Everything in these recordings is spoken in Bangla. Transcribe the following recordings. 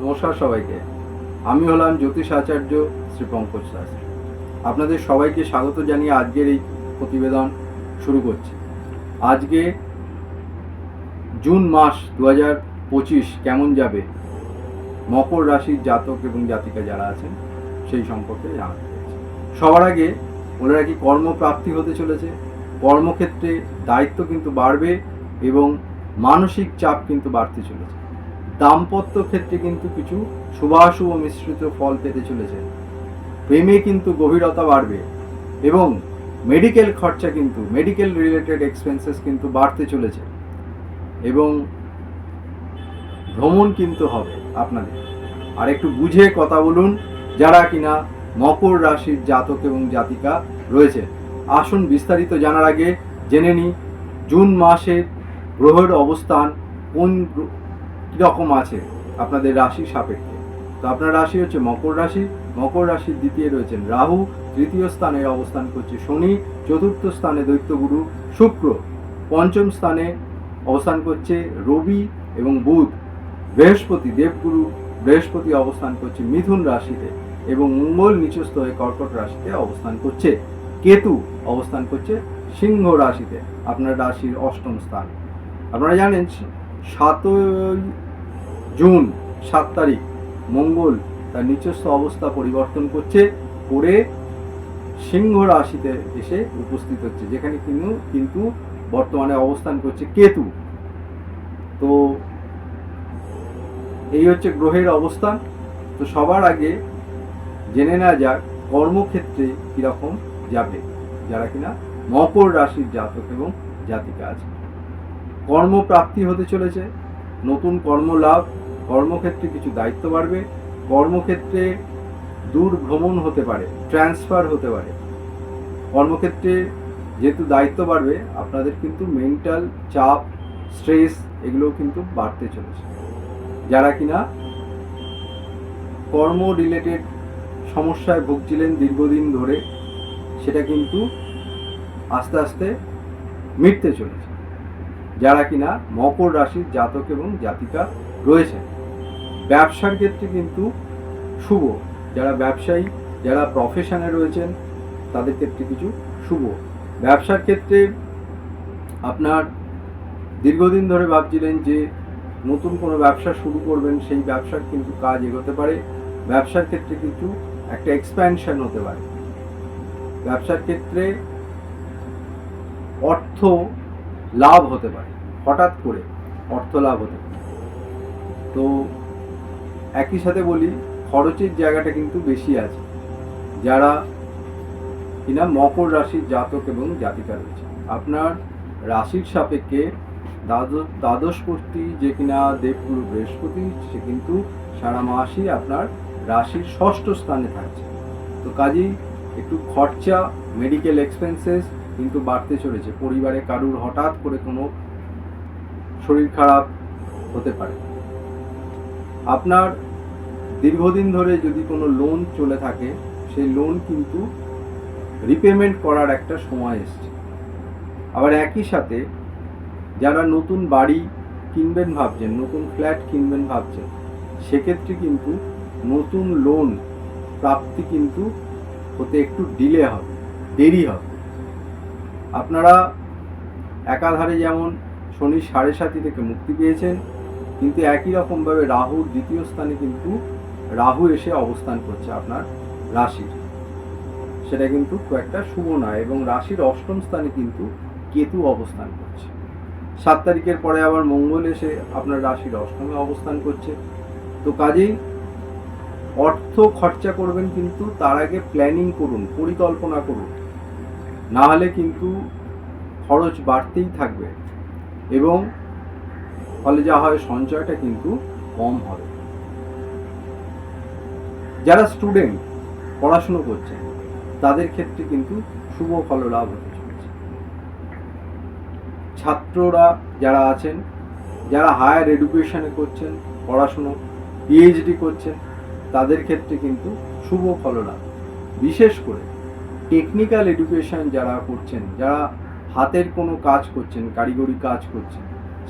নমস্কার সবাইকে। আমি হলাম জ্যোতিষ আচার্য শ্রী পঙ্কজ শাস্ত্রী। আপনাদের সবাইকে স্বাগত জানিয়ে আজকের এই প্রতিবেদন শুরু করছি। আজকে জুন মাস 2025 কেমন যাবে মকর রাশির জাতক এবং জাতিকা যারা আছেন সেই সম্পর্কে জানাতে চাইছি। সবার আগে বলে রাখি, কর্মপ্রাপ্তি হতে চলেছে। কর্মক্ষেত্রে দায়িত্ব কিন্তু বাড়বে এবং মানসিক চাপ কিন্তু বাড়তে চলেছে। দাম্পত্য ক্ষেত্রে কিন্তু কিছু শুভাশুভ মিশ্রিত ফল পেতে চলেছে। প্রেমে কিন্তু গভীরতা বাড়বে এবং মেডিকেল খরচা কিন্তু মেডিকেল রিলেটেড এক্সপেন্সেস কিন্তু বাড়তে চলেছে এবং ভ্রমণ কিন্তু হবে আপনাদের। আর একটু বুঝে কথা বলুন যারা কিনা মকর রাশির জাতক এবং জাতিকা রয়েছে। আসুন বিস্তারিত জানার আগে জেনে নিই জুন মাসের গ্রহের অবস্থান কোন কীরকম আছে আপনাদের রাশি সাপেক্ষে। তো আপনার রাশি হচ্ছে মকর রাশি। মকর রাশির দ্বিতীয় রয়েছেন রাহু, তৃতীয় স্থানে অবস্থান করছে শনি, চতুর্থ স্থানে দৈত্যগুরু শুক্র, পঞ্চম স্থানে অবস্থান করছে রবি এবং বুধ, বৃহস্পতি দেবগুরু বৃহস্পতি অবস্থান করছে মিথুন রাশিতে এবং মঙ্গল নিচস্থ হয়ে কর্কট রাশিতে অবস্থান করছে। কেতু অবস্থান করছে সিংহ রাশিতে, আপনার রাশির অষ্টম স্থান। আপনারা জানেন 7 জুন 7 তারিখ মঙ্গল তার নিচস্থ অবস্থা পরিবর্তন করে সিংহ রাশিতে এসে উপস্থিত হচ্ছে, যেখানে কিন্তু বর্তমানে অবস্থান করছে কেতু। তো এই হচ্ছে গ্রহের অবস্থান। তো সবার আগে জেনে নেওয়া যাক কর্মক্ষেত্রে কীরকম যাবে যারা কিনা মকর রাশির জাতক এবং জাতিকা আছে। কর্মপ্রাপ্তি হতে চলেছে, নতুন কর্মলাভ, কর্মক্ষেত্রে কিছু দায়িত্ব বাড়বে, কর্মক্ষেত্রে দূর ভ্রমণ হতে পারে, ট্রান্সফার হতে পারে। কর্মক্ষেত্রে যেহেতু দায়িত্ব বাড়বে আপনাদের কিন্তু মেন্টাল চাপ, স্ট্রেস এগুলোও কিন্তু বাড়তে চলেছে। যারা কিনা কর্ম রিলেটেড সমস্যায় ভুগছিলেন দীর্ঘদিন ধরে, সেটা কিন্তু আস্তে আস্তে মিটতে চলেছে। যারা কিনা মকর রাশির জাতক এবং জাতিকা রয়েছে, ব্যবসার ক্ষেত্রে কিন্তু শুভ। যারা ব্যবসায়ী, যারা প্রফেশনে রয়েছেন তাদের ক্ষেত্রে কিছু শুভ। ব্যবসার ক্ষেত্রে আপনার দীর্ঘদিন ধরে ভাবছিলেন যে নতুন কোনো ব্যবসা শুরু করবেন, সেই ব্যবসার কিন্তু কাজ এগোতে পারে। ব্যবসার ক্ষেত্রে কিন্তু একটা এক্সপ্যানশন হতে পারে। ব্যবসার ক্ষেত্রে অর্থ লাভ হতে পারে, হঠাৎ করে অর্থ লাভ হতে পারে। তো একই সাথে বলি খরচের জায়গাটা কিন্তু বেশি আছে যারা কিনা মকর রাশির জাতক এবং জাতিকা রয়েছে। আপনার রাশির সাপেক্ষে দ্বাদশপতি যে কিনা দেবগুরু বৃহস্পতি, সে কিন্তু সারা মাসই আপনার রাশির ষষ্ঠ স্থানে থাকছে। তো কাজেই একটু খরচা, মেডিকেল এক্সপেন্সেস কিন্তু বাড়তে চলেছে। পরিবারে কারুর হঠাৎ করে কোনো শরীর খারাপ হতে পারে। আপনার দীর্ঘদিন ধরে যদি কোনো লোন চলে থাকে, সেই লোন কিন্তু রিপেমেন্ট করার একটা সময় এসছে। আবার একই সাথে যারা নতুন বাড়ি কিনবেন ভাবছেন, নতুন ফ্ল্যাট কিনবেন ভাবছেন, সেক্ষেত্রে কিন্তু নতুন লোন প্রাপ্তি কিন্তু হতে একটু ডিলে হবে, দেরি হবে। আপনারা একাধারে যেমন শনির 7.5 থেকে মুক্তি পেয়েছেন, কিন্তু একই রকমভাবে রাহুর দ্বিতীয় স্থানে কিন্তু রাহু এসে অবস্থান করছে আপনার রাশির, সেটা কিন্তু খুব একটা শুভ নয়। এবং রাশির অষ্টম স্থানে কিন্তু কেতু অবস্থান করছে। 7 তারিখের পরে আবার মঙ্গল এসে আপনার রাশির অষ্টমে অবস্থান করছে। তো কাজেই অর্থ খরচা করবেন, কিন্তু তার আগে প্ল্যানিং করুন, পরিকল্পনা করুন, না হলে কিন্তু খরচ বাড়তেই থাকবে এবং ফলে যা হয় সঞ্চয়টা কিন্তু কম হবে। যারা স্টুডেন্ট পড়াশুনো করছেন তাদের ক্ষেত্রে কিন্তু শুভ ফললাভ হতে চলেছে। ছাত্ররা যারা আছেন, যারা হায়ার এডুকেশনে করছেন, পড়াশুনো পিএইচডি করছেন, তাদের ক্ষেত্রে কিন্তু শুভ ফললাভ। বিশেষ করে টেকনিক্যাল এডুকেশন যারা করছেন, যারা হাতের কোনো কাজ করছেন, কারিগরি কাজ করছেন,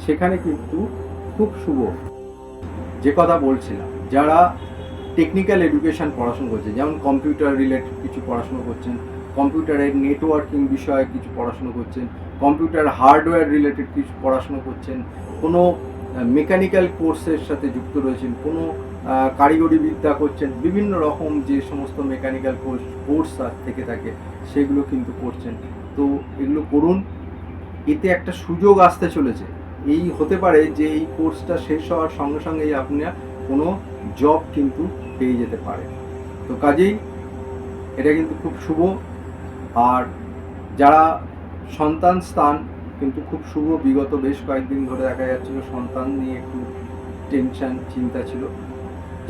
সেখানে কিন্তু খুব শুভ। যে কথা বলছিলাম যারা টেকনিক্যাল এডুকেশন পড়াশোনা করছে, যেমন কম্পিউটার রিলেটেড কিছু পড়াশোনা করছেন, কম্পিউটারের নেটওয়ার্কিং বিষয়ে কিছু পড়াশোনা করছেন, কম্পিউটার হার্ডওয়্যার রিলেটেড কিছু পড়াশোনা করছেন, কোনো মেকানিক্যাল কোর্সের সাথে যুক্ত রয়েছেন, কোনো কারিগরি বিদ্যা করছেন, বিভিন্ন রকম যে সমস্ত মেকানিক্যাল কোর্স থেকে থাকে সেগুলো কিন্তু করছেন। তো এগুলো করুন, এতে একটা সুযোগ আসতে চলেছে। এই হতে পারে যে এই কোর্সটা শেষ হওয়ার সঙ্গে সঙ্গেই আপনি কোনো জব কিন্তু পেয়ে যেতে পারে। তো কাজেই এটা কিন্তু খুব শুভ। আর যারা সন্তান স্থান কিন্তু খুব শুভ, বিগত বেশ কয়েকদিন ধরে দেখা যাচ্ছিল সন্তান নিয়ে একটু টেনশন চিন্তা ছিল।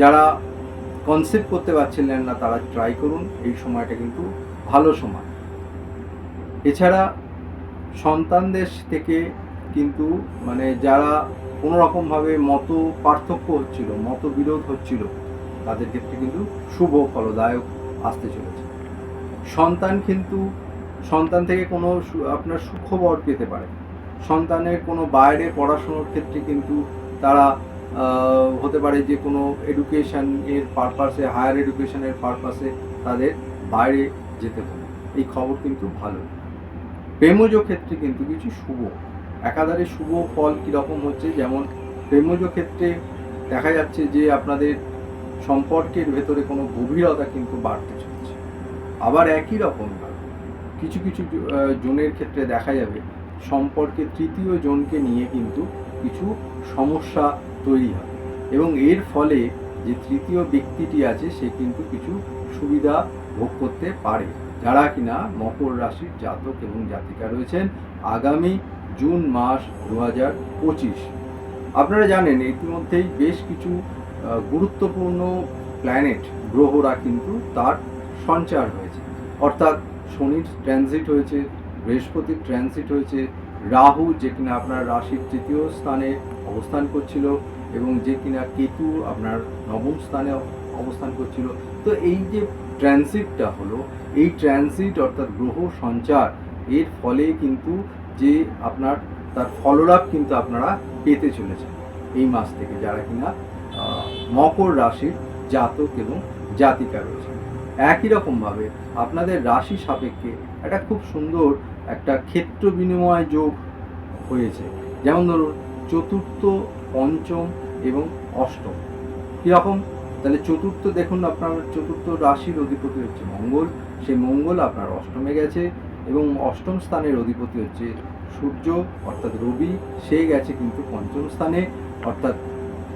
যারা কনসেপ্ট করতে পারছিলেন না তারা ট্রাই করুন, এই সময়টা কিন্তু ভালো সময়। এছাড়া সন্তানদের থেকে কিন্তু মানে যারা কোনো রকমভাবে মত পার্থক্য হচ্ছিল, মতবিরোধ হচ্ছিল, তাদের ক্ষেত্রে কিন্তু শুভ ফলদায়ক আসতে চলেছে। সন্তান থেকে কোনো আপনার সুখবর পেতে পারে। সন্তানের কোনো বাইরে পড়াশোনার ক্ষেত্রে কিন্তু তারা হতে পারে যে কোনো এডুকেশন এর পারপাসে, হায়ার এডুকেশনের পারপাসে তাদের বাইরে যেতে পারে, এই খবর কিন্তু ভালো। প্রেমজ ক্ষেত্রে কিন্তু কিছু শুভ, একাধারে শুভ ফল কীরকম হচ্ছে, যেমন প্রেমজ ক্ষেত্রে দেখা যাচ্ছে যে আপনাদের সম্পর্কের ভেতরে কোনো গভীরতা কিন্তু বাড়তে চলেছে। আবার একই রকমভাবে কিছু কিছু জনের ক্ষেত্রে দেখা যাবে সম্পর্কে তৃতীয় জনকে নিয়ে কিন্তু কিছু সমস্যা তৈরি হয়, এবং এর ফলে যে তৃতীয় ব্যক্তিটি আছে সে কিন্তু কিছু সুবিধা ভোগ করতে পারে। যারা কিনা মকর রাশির জাতক এবং জাতিকা রয়েছেন আগামী জুন মাস 2025, আপনারা জানেন ইতিমধ্যেই বেশ কিছু গুরুত্বপূর্ণ প্ল্যানেট, গ্রহরা কিন্তু তার সঞ্চার হয়েছে। অর্থাৎ শনির ট্রানজিট হয়েছে, বৃহস্পতির ট্রানজিট হয়েছে, রাহু যে কিনা আপনার রাশির তৃতীয় স্থানে অবস্থান করছিল, এবং যে কিনা কেতু আপনার নবম স্থানে অবস্থান করছিল। তো এই যে ট্রানজিটটা হলো, এই ট্রানজিট অর্থাৎ গ্রহ সঞ্চার, এর ফলে কিন্তু যে আপনার তার ফললাভ কিন্তু আপনারা পেতে চলেছেন এই মাস থেকে, যারা কিনা মকর রাশির জাতক এবং জাতিকা রয়েছে। একই রকমভাবে আপনাদের রাশি সাপেক্ষে একটা খুব সুন্দর একটা ক্ষেত্র বিনিময় যোগ হয়েছে। যেমন ধরুন চতুর্থ, পঞ্চম এবং অষ্টম কীরকম, তাহলে চতুর্থ দেখুন আপনার চতুর্থ রাশির অধিপতি হচ্ছে মঙ্গল, সেই মঙ্গল আপনার অষ্টমে গেছে, এবং অষ্টম স্থানের অধিপতি হচ্ছে সূর্য অর্থাৎ রবি, সে গেছে কিন্তু পঞ্চম স্থানে অর্থাৎ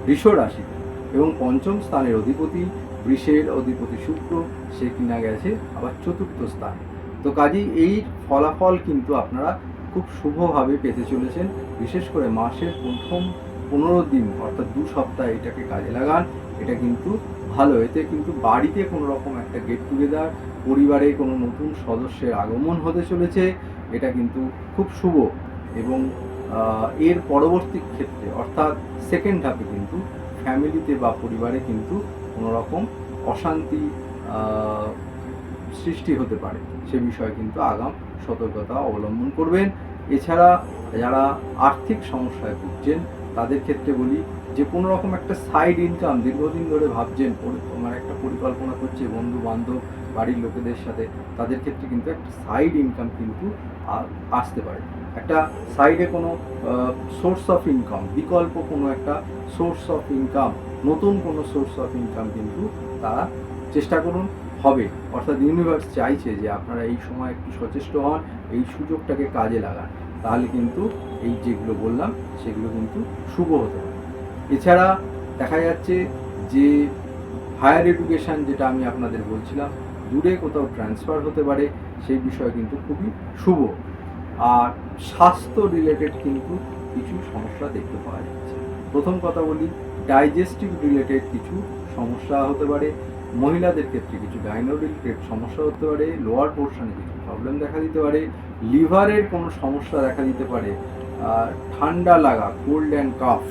বৃষ রাশিতে, এবং পঞ্চম স্থানের অধিপতি বৃষের অধিপতি শুক্র, সে কিনা গেছে আবার চতুর্থ স্থানে। তো কাজেই এই ফলাফল কিন্তু আপনারা খুব শুভভাবে পেতে চলেছেন। বিশেষ করে মাসের প্রথম 15 দিন অর্থাৎ 2 সপ্তাহ এটাকে কাজে লাগান, এটা কিন্তু ভালো। এতে কিন্তু বাড়িতে কোনো রকম একটা গেট টুগেদার, পরিবারে কোনো নতুন সদস্যের আগমন হতে চলেছে, এটা কিন্তু খুব শুভ। এবং এর পরবর্তী ক্ষেত্রে অর্থাৎ সেকেন্ড হাফে কিন্তু ফ্যামিলিতে বা পরিবারে কিন্তু কোনো রকম অশান্তি সৃষ্টি হতে পারে, সে বিষয়ে কিন্তু আগাম সতর্কতা অবলম্বন করবেন। এছাড়া যারা আর্থিক সমস্যায় ভুগছেন তাদের ক্ষেত্রে বলি যে কোনো রকম একটা সাইড ইনকাম দীর্ঘদিন ধরে ভাবছেন, মানে একটা পরিকল্পনা করছে বন্ধু বান্ধব বাড়ির লোকেদের সাথে, তাদের ক্ষেত্রে কিন্তু একটা সাইড ইনকাম কিন্তু আসতে পারে। একটা সাইডে কোনো সোর্স অফ ইনকাম, বিকল্প কোনো একটা সোর্স অফ ইনকাম, নতুন কোনো সোর্স অফ ইনকাম কিন্তু তারা চেষ্টা করুন, হবে। অর্থাৎ ইউনিভার্স চাইছে যে আপনারা এই সময় একটু সচেষ্ট হন, এই সুযোগটাকে কাজে লাগান, তাহলে কিন্তু এই যেগুলো বললাম সেগুলো কিন্তু শুভ হতে পারে। এছাড়া দেখা যাচ্ছে যে হায়ার এডুকেশান, যেটা আমি আপনাদের বলছিলাম, দূরে কোথাও ট্রান্সফার হতে পারে, সেই বিষয় কিন্তু খুবই শুভ। আর স্বাস্থ্য রিলেটেড কিন্তু কিছু সমস্যা দেখতে পাওয়া যাচ্ছে। প্রথম কথা বলি, ডাইজেস্টিভ রিলেটেড কিছু সমস্যা হতে পারে, মহিলাদের ক্ষেত্রে কিছু গাইনো রিলেটেড সমস্যা হতে পারে, লোয়ার পোর্শনে কিছু প্রবলেম দেখা দিতে পারে, লিভারের কোনো সমস্যা দেখা দিতে পারে, ঠান্ডা লাগা, কোল্ড অ্যান্ড কাফ,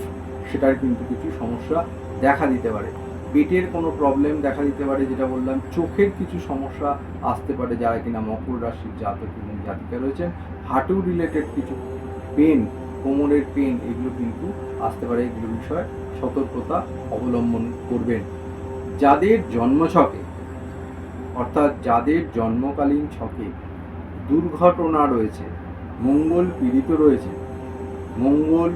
সেটার কিন্তু কিছু সমস্যা দেখা দিতে পারে, পেটের কোনো প্রবলেম দেখা দিতে পারে, যেটা বললাম, চোখের কিছু সমস্যা আসতে পারে যারা কিনা মকর রাশির জাতক এবং জাতিকা রয়েছেন, হাঁটু রিলেটেড কিছু পেন, কোমরের পেন, এগুলো কিন্তু আসতে পারে, এগুলো বিষয়ে সতর্কতা অবলম্বন করবেন। যাদের জন্মছকে অর্থাৎ যাদের জন্মকালীন ছকে দুর্ঘটনা রয়েছে, মঙ্গল পীড়িত রয়েছে, মঙ্গল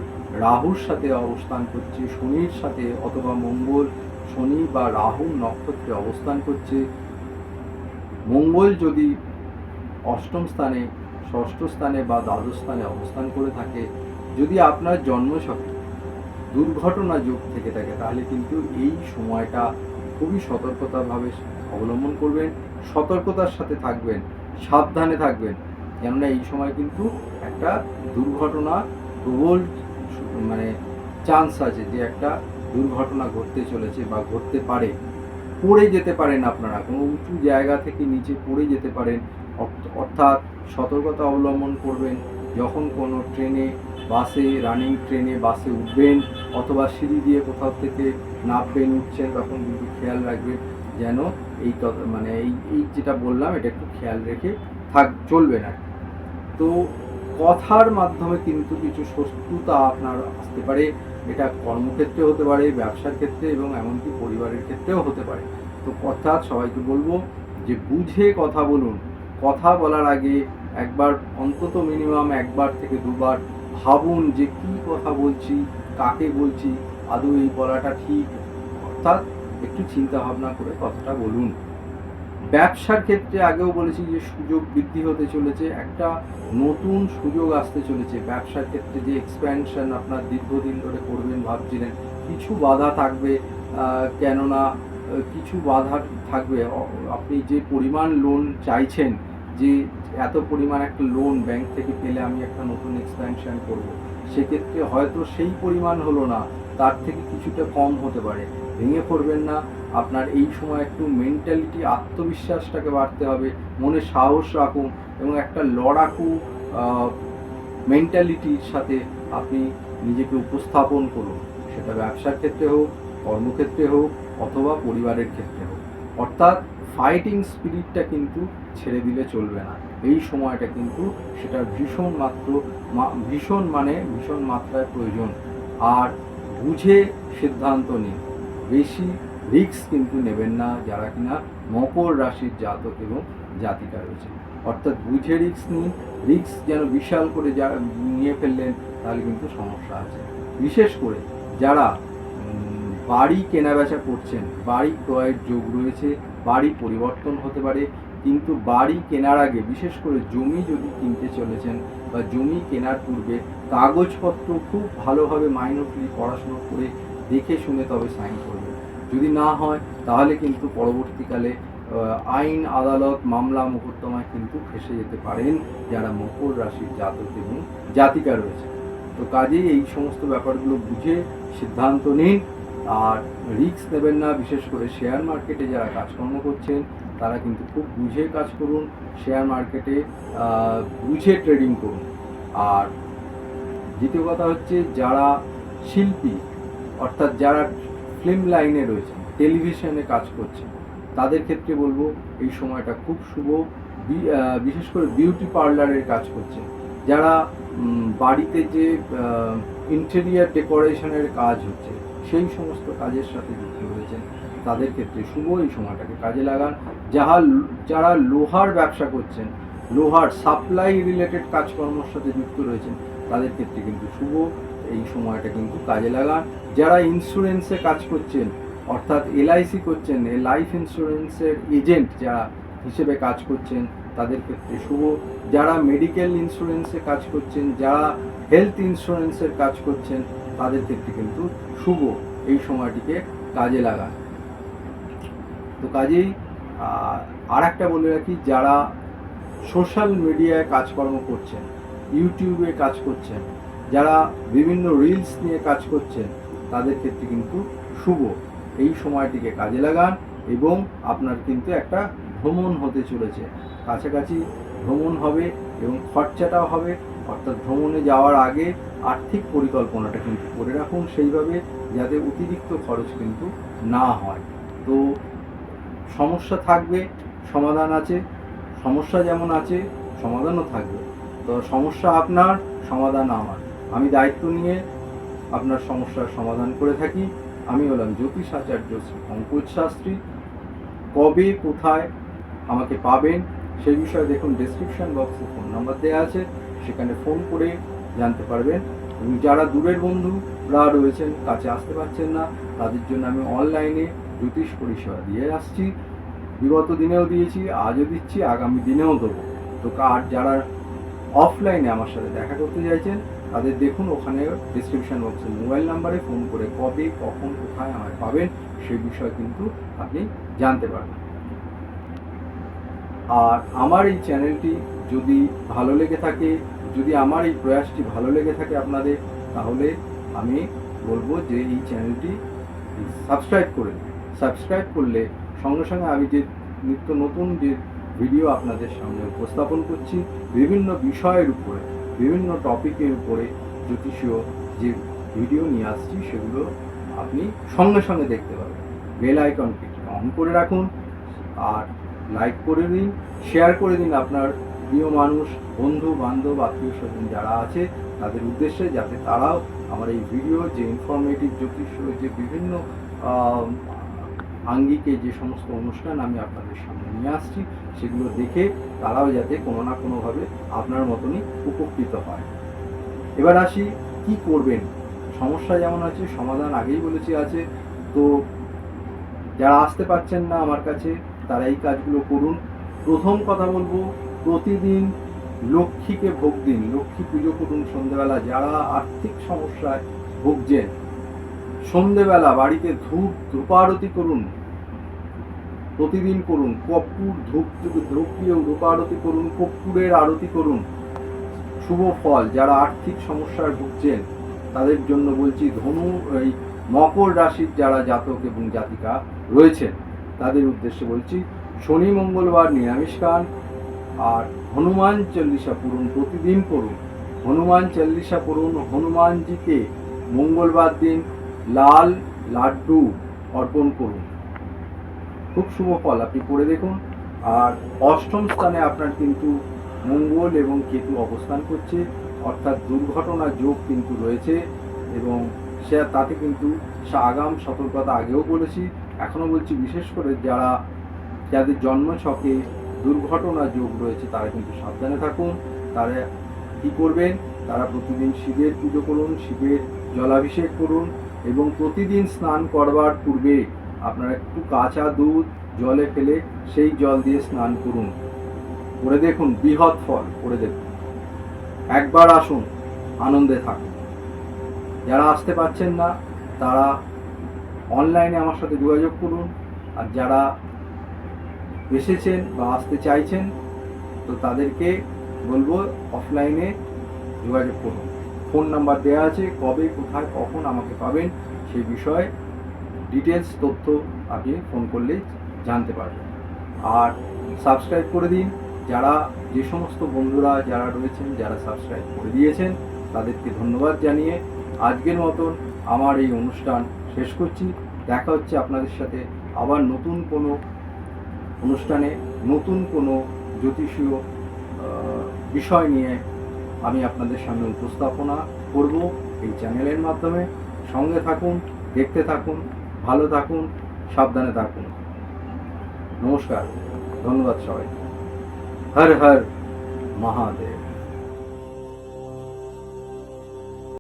রাহুর সাথে অবস্থান করছে, শনির সাথে, অথবা মঙ্গল শনি বা রাহুর নক্ষত্রে অবস্থান করছে, মঙ্গল যদি অষ্টম স্থানে, ষষ্ঠ স্থানে বা দ্বাদশ স্থানে অবস্থান করে থাকে, যদি আপনার জন্মছকে দুর্ঘটনা যোগ থেকে থাকে, তাহলে কিন্তু এই সময়টা খুবই সতর্কতাভাবে অবলম্বন করবেন, সতর্কতার সাথে থাকবেন, সাবধানে থাকবেন। কেননা এই সময় কিন্তু একটা দুর্ঘটনা প্রবল চান্স আছে যে একটা দুর্ঘটনা ঘটতে চলেছে বা ঘটতে পারে। পড়ে যেতে পারেন, আপনারা কোনো উঁচু জায়গা থেকে নিচে পড়ে যেতে পারেন। অর্থাৎ সতর্কতা অবলম্বন করবেন যখন কোনো ট্রেনে, বাসে, রানিং ট্রেনে, বাসে উঠবেন অথবা সিঁড়ি দিয়ে কোথাও থেকে নামবেন, উঠছেন, তখন কিন্তু খেয়াল রাখবেন যেন এই এই যেটা বললাম এটা একটু খেয়াল রেখে চলবে না। তো কথার মাধ্যমে কিন্তু কিছু শত্রুতা আপনার আসতে পারে, এটা কর্মক্ষেত্রে হতে পারে, ব্যবসার ক্ষেত্রে এবং এমনকি পরিবারের ক্ষেত্রেও হতে পারে। তো অর্থাৎ সবাইকে বলবো যে বুঝে কথা বলুন। কথা বলার আগে একবার অন্তত মিনিমাম একবার থেকে দুবার ভাবুন যে কী কথা বলছি, কাকে বলছি, আদৌ এই বলাটা ঠিক, অর্থাৎ একটু চিন্তা ভাবনা করে কথাটা বলুন। ব্যবসার ক্ষেত্রে আগেও বলেছি যে সুযোগ বৃদ্ধি হতে চলেছে, একটা নতুন সুযোগ আসতে চলেছে। ব্যবসার ক্ষেত্রে যে এক্সপ্যানশন আপনার দীর্ঘদিন ধরে করবেন ভাবছিলেন, কিছু বাধা থাকবে, কেননা কিছু বাধা থাকবে। আপনি যে পরিমাণ লোন চাইছেন, যে এত পরিমাণ একটা লোন ব্যাংক থেকে পেলে আমি একটা নতুন এক্সপ্যানশন করব, সেক্ষেত্রে হয়তো সেই পরিমাণ হলো না, তার থেকে কিছুটা কম হতে পারে। ভেঙে পড়বেন না। আপনার এই সময় একটু মেন্টালিটি, আত্মবিশ্বাসটাকে বাড়তে হবে, মনে সাহস রাখুন এবং একটা লড়াকু মেন্টালিটির সাথে আপনি নিজেকে উপস্থাপন করুন, সেটা ব্যবসার ক্ষেত্রে হোক, কর্মক্ষেত্রে হোক অথবা পরিবারের ক্ষেত্রে হোক। অর্থাৎ ফাইটিং স্পিরিটটা কিন্তু ছেড়ে দিলে চলবে না। এই সময়টা কিন্তু সেটা ভীষণ মাত্রায় প্রয়োজন। আর বুঝে সিদ্ধান্ত নিন, বেশি রিস্ক কিন্তু নেবেন না যারা কিনা মকর রাশির জাতক এবং জাতিকা রয়েছে। অর্থাৎ বুঝে রিস্ক নিন, রিস্ক যেন বিশাল করে নিয়ে ফেললেন তাহলে কিন্তু সমস্যা আছে। বিশেষ করে যারা বাড়ি কেনাবেচা করছেন, বাড়ি ক্রয়ের যোগ রয়েছে, বাড়ি পরিবর্তন হতে পারে, কিন্তু বাড়ি কেনার আগে বিশেষ করে জমি যদি কিনতে চলেছেন বা জমি কেনার পূর্বে কাগজপত্র খুব ভালোভাবে মাইনরলি পড়াশুনো করে দেখে শুনে তবে সাইন করবেন। যদি না হয় তাহলে কিন্তু পরবর্তীকালে আইন, আদালত, মামলা, মোকদ্দমায় কিন্তু ফেঁসে যেতে পারেন যারা মকর রাশির জাতক এবং জাতিকা রয়েছে। তো কাজেই এই সমস্ত ব্যাপারগুলো বুঝে সিদ্ধান্ত নিন আর রিস্ক নেবেন না। বিশেষ করে শেয়ার মার্কেটে যারা কাজকর্ম করছেন তারা কিন্তু খুব বুঝে কাজ করুন, শেয়ার মার্কেটে বুঝে ট্রেডিং করুন। আর দ্বিতীয় কথা হচ্ছে যারা শিল্পী অর্থাৎ যারা ফিল্ম লাইনে রয়েছেন, টেলিভিশনে কাজ করছেন, তাদের ক্ষেত্রে বলবো এই সময়টা খুব শুভ। বিশেষ করে বিউটি পার্লারের কাজ করছেন, যারা বাড়িতে যে ইন্টেরিয়ার ডেকোরেশনের কাজ হচ্ছে সেই সমস্ত কাজের সাথে যুক্ত রয়েছেন, তাদের ক্ষেত্রে শুভ। এই সময়টাকে কাজে লাগান। যারা লোহার ব্যবসা করছেন, লোহার সাপ্লাই রিলেটেড কাজকর্মের সাথে যুক্ত রয়েছেন, তাদের ক্ষেত্রে কিন্তু শুভ। এই সময়টা কিন্তু কাজে লাগান। যারা ইন্স্যুরেন্সে কাজ করছেন অর্থাৎ এলআইসি করছেন, লাইফ ইন্স্যুরেন্সের এজেন্ট যারা হিসেবে কাজ করছেন, তাদের ক্ষেত্রে শুভ। যারা মেডিকেল ইন্স্যুরেন্সে কাজ করছেন, যারা হেলথ ইন্স্যুরেন্সের কাজ করছেন, তাদের ক্ষেত্রে কিন্তু শুভ। এই সময়টিকে কাজে লাগান। তো কাজেই আর একটা বলে রাখি, যারা সোশ্যাল মিডিয়ায় কাজকর্ম করছেন, ইউটিউবে কাজ করছেন, যারা বিভিন্ন রিলস নিয়ে কাজ করছেন, তাদের ক্ষেত্রে কিন্তু শুভ। এই সময়টিকে কাজে লাগান এবং আপনার কিন্তু একটা ভ্রমণ হতে চলেছে, কাছাকাছি ভ্রমণ হবে এবং খরচাটাও হবে। অর্থাৎ ভ্রমণে যাওয়ার আগে আর্থিক পরিকল্পনাটা কিন্তু করে রাখুন সেইভাবে যাতে অতিরিক্ত খরচ কিন্তু না হয়। তো সমস্যা থাকবে, সমাধান আছে। সমস্যা যেমন আছে সমাধানও থাকবে। তো সমস্যা আপনার, সমাধান আমার। আমি দায়িত্ব নিয়ে আপনার সমস্যার সমাধান করে থাকি। আমি হলাম জ্যোতিষ আচার্য শ্রী পঙ্কজ শাস্ত্রী। কবে কোথায় আমাকে পাবেন সেই বিষয়ে দেখুন ডেসক্রিপশন বক্সে ফোন নাম্বার দেওয়া আছে, সেখানে ফোন করে জানতে পারবেন। এবং যারা দূরের বন্ধুরা রয়েছেন, কাছে আসতে পারছেন না, তাদের জন্য আমি অনলাইনে জ্যোতিষ পরিষেবা দিয়ে আসছি। বিগত দিনেও দিয়েছি, আজও দিচ্ছি, আগামী দিনেও দেবো। তো আর যারা অফলাইনে আমার সাথে দেখা করতে চাইছেন, তাদের দেখুন ওখানে ডিসক্রিপশন বক্সে মোবাইল নাম্বারে ফোন করে কবে কখন কোথায় আমায় পাবেন সেই বিষয়ে কিন্তু আপনি জানতে পারবেন। আর আমার এই চ্যানেলটি যদি ভালো লেগে থাকে, যদি আমার এই প্রয়াসটি ভালো লেগে থাকে আপনাদের, তাহলে আমি বলবো যে এই চ্যানেলটি সাবস্ক্রাইব করে দিন। সাবস্ক্রাইব করলে সঙ্গে সঙ্গে আমি যে নিত্য নতুন যে ভিডিও আপনাদের সামনে উপস্থাপন করছি, বিভিন্ন বিষয়ের উপরে, বিভিন্ন টপিকের উপরে জ্যোতিষীয় যে ভিডিও নিয়ে আসছি, সেগুলো আপনি সঙ্গে সঙ্গে দেখতে পাবেন। বেল আইকনটি অন করে রাখুন, আর লাইক করে দিন, শেয়ার করে দিন আপনার প্রিয় মানুষ, বন্ধু বান্ধব, আত্মীয় স্বজন যারা আছে তাদের উদ্দেশ্যে, যাতে তারাও আমার এই ভিডিও যে ইনফরমেটিভ জ্যোতিষ যে বিভিন্ন আঙ্গিকে যে সমস্ত অনুষ্ঠান আমি আপনাদের সামনে নিয়ে আসছি, সেগুলো দেখে তারাও যাতে কোনো না কোনোভাবে আপনার মতনই উপকৃত হয়। এবার আসি কি করবেন। সমস্যা যেমন আছে, সমাধান আগেই বলেছি আছে। তো যারা আসতে পারছেন না আমার কাছে, তারা এই কাজগুলো করুন। প্রথম কথা বলবো, প্রতিদিন লক্ষ্মীকে ভোগ দিন, লক্ষ্মী পুজো করুন সন্ধেবেলা। যারা আর্থিক সমস্যায় ভুগছেন, সন্ধেবেলা বাড়িতে ধূপারতি করুন, প্রতিদিন করুন। কর্পূর ধূপ দিয়েও ধূপারতি করুন, কর্পূরের আরতি করুন। শুভ ফল। যারা আর্থিক সমস্যায় ভুগছেন তাদের জন্য বলছি, এই মকর রাশির যারা জাতক এবং জাতিকা রয়েছেন তাদের উদ্দেশ্যে বলছি, শনি মঙ্গলবার নিরামিষ খান, আর হনুমান চল্লিশা পড়ুন, প্রতিদিন পড়ুন। হনুমান চল্লিশা পড়ুন। হনুমানজিকে মঙ্গলবার দিন লাল লাড্ডু অর্পণ করুন, খুব শুভ ফল। আপনি পড়ে দেখুন। আর অষ্টম স্থানে আপনার কিন্তু মঙ্গল এবং কেতু অবস্থান করছে, অর্থাৎ দুর্ঘটনা যোগ কিন্তু রয়েছে, এবং তাতে কিন্তু আগাম সতর্কতা আগেও বলেছি, এখনও বলছি, বিশেষ করে যাদের জন্মছকে দুর্ঘটনা যোগ রয়েছে তারা কিন্তু সাবধানে থাকুন। তারা কী করবেন, তারা প্রতিদিন শিবের পুজো করুন, শিবের জলাভিষেক করুন, এবং প্রতিদিন স্নান করবার পূর্বে আপনারা একটু কাঁচা দুধ জলে ফেলে সেই জল দিয়ে স্নান করুন। করে দেখুন, বৃহৎ ফল। করে দেখুন, একবার আসুন, আনন্দে থাকুন। যারা আসতে পারছেন না তারা অনলাইনে আমার সাথে যোগাযোগ করুন, আর যারা এসেছেন বা আসতে চাইছেন তো তাদেরকে বলবো অফলাইনে যোগাযোগ করুন। ফোন নাম্বার দেওয়া আছে, কবে কোথায় কখন আমাকে পাবেন সেই বিষয়ে ডিটেলস তথ্য আপনি ফোন করলে জানতে পারবেন। আর সাবস্ক্রাইব করে দিন। যে সমস্ত বন্ধুরা যারা রয়েছেন, যারা সাবস্ক্রাইব করে দিয়েছেন, তাদেরকে ধন্যবাদ জানিয়ে আজকের মতন আমার এই অনুষ্ঠান শেষ করছি। দেখা হচ্ছে আপনাদের সাথে আবার নতুন কোনো অনুষ্ঠানে, নতুন কোনো জ্যোতিষীয় বিষয় নিয়ে আমি আপনাদের সামনে উপস্থাপনা করব এই চ্যানেলের মাধ্যমে। সঙ্গে থাকুন, দেখতে থাকুন, ভালো থাকুন, সাবধানে থাকুন। নমস্কার, ধন্যবাদ সবাই। হর হর মহাদেব।